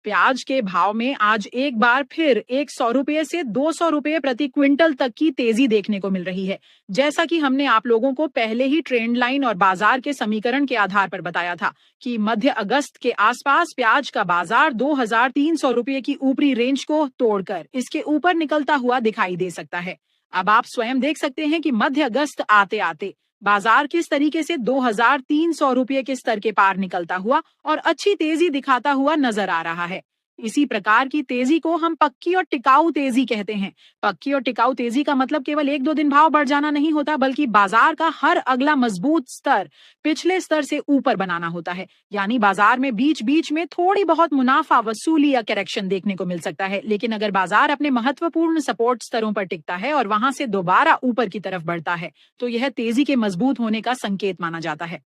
प्याज के भाव में आज एक बार फिर 100 रुपये से 200 रुपये प्रति क्विंटल तक की तेजी देखने को मिल रही है। जैसा कि हमने आप लोगों को पहले ही ट्रेंड लाइन और बाजार के समीकरण के आधार पर बताया था कि मध्य अगस्त के आसपास प्याज का बाजार 2300 रुपये की ऊपरी रेंज को तोड़कर इसके ऊपर निकलता हुआ दिखाई दे सकता है। अब आप स्वयं देख सकते हैं कि मध्य अगस्त आते आते बाजार किस तरीके से 2300 रुपये के स्तर के पार निकलता हुआ और अच्छी तेजी दिखाता हुआ नजर आ रहा है। इसी प्रकार की तेजी को हम पक्की और टिकाऊ तेजी कहते हैं। पक्की और टिकाऊ तेजी का मतलब केवल एक दो दिन भाव बढ़ जाना नहीं होता, बल्कि बाजार का हर अगला मजबूत स्तर पिछले स्तर से ऊपर बनाना होता है। यानी बाजार में बीच बीच में थोड़ी बहुत मुनाफा वसूली या करेक्शन देखने को मिल सकता है, लेकिन अगर बाजार अपने महत्वपूर्ण सपोर्ट स्तरों पर टिकता है और वहां से दोबारा ऊपर की तरफ बढ़ता है तो यह तेजी के मजबूत होने का संकेत माना जाता है।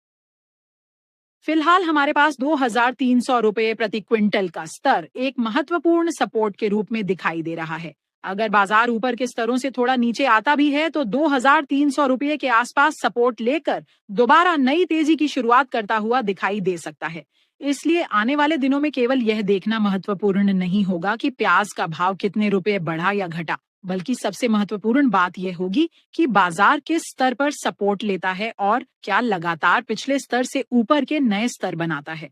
फिलहाल हमारे पास 2300 रुपये प्रति क्विंटल का स्तर एक महत्वपूर्ण सपोर्ट के रूप में दिखाई दे रहा है। अगर बाजार ऊपर के स्तरों से थोड़ा नीचे आता भी है तो 2300 रुपये के आसपास सपोर्ट लेकर दोबारा नई तेजी की शुरुआत करता हुआ दिखाई दे सकता है। इसलिए आने वाले दिनों में केवल यह देखना महत्वपूर्ण नहीं होगा कि प्याज का भाव कितने रुपए बढ़ा या घटा, बल्कि सबसे महत्वपूर्ण बात यह होगी कि बाजार किस स्तर पर सपोर्ट लेता है और क्या लगातार पिछले स्तर से ऊपर के नए स्तर बनाता है।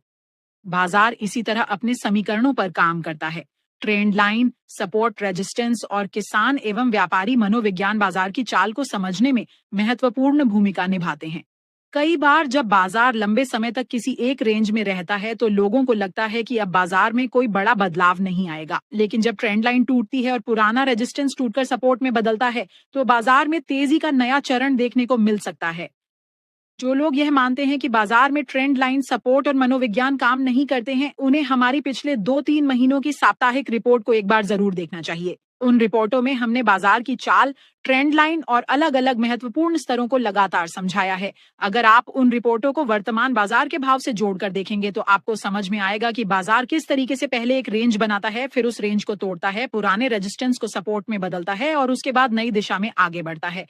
बाजार इसी तरह अपने समीकरणों पर काम करता है। ट्रेंड लाइन, सपोर्ट, रेजिस्टेंस और किसान एवं व्यापारी मनोविज्ञान बाजार की चाल को समझने में महत्वपूर्ण भूमिका निभाते हैं। कई बार जब बाजार लंबे समय तक किसी एक रेंज में रहता है तो लोगों को लगता है कि अब बाजार में कोई बड़ा बदलाव नहीं आएगा, लेकिन जब ट्रेंड लाइन टूटती है और पुराना रेजिस्टेंस टूटकर सपोर्ट में बदलता है तो बाजार में तेजी का नया चरण देखने को मिल सकता है। जो लोग यह मानते हैं कि बाजार में ट्रेंड लाइन, सपोर्ट और मनोविज्ञान काम नहीं करते हैं, उन्हें हमारी पिछले 2-3 महीनों की साप्ताहिक रिपोर्ट को एक बार जरूर देखना चाहिए। उन रिपोर्टों में हमने बाजार की चाल, ट्रेंड लाइन और अलग अलग महत्वपूर्ण स्तरों को लगातार समझाया है। अगर आप उन रिपोर्टों को वर्तमान बाजार के भाव से जोड़कर देखेंगे तो आपको समझ में आएगा कि बाजार किस तरीके से पहले एक रेंज बनाता है, फिर उस रेंज को तोड़ता है, पुराने रेजिस्टेंस को सपोर्ट में बदलता है और उसके बाद नई दिशा में आगे बढ़ता है।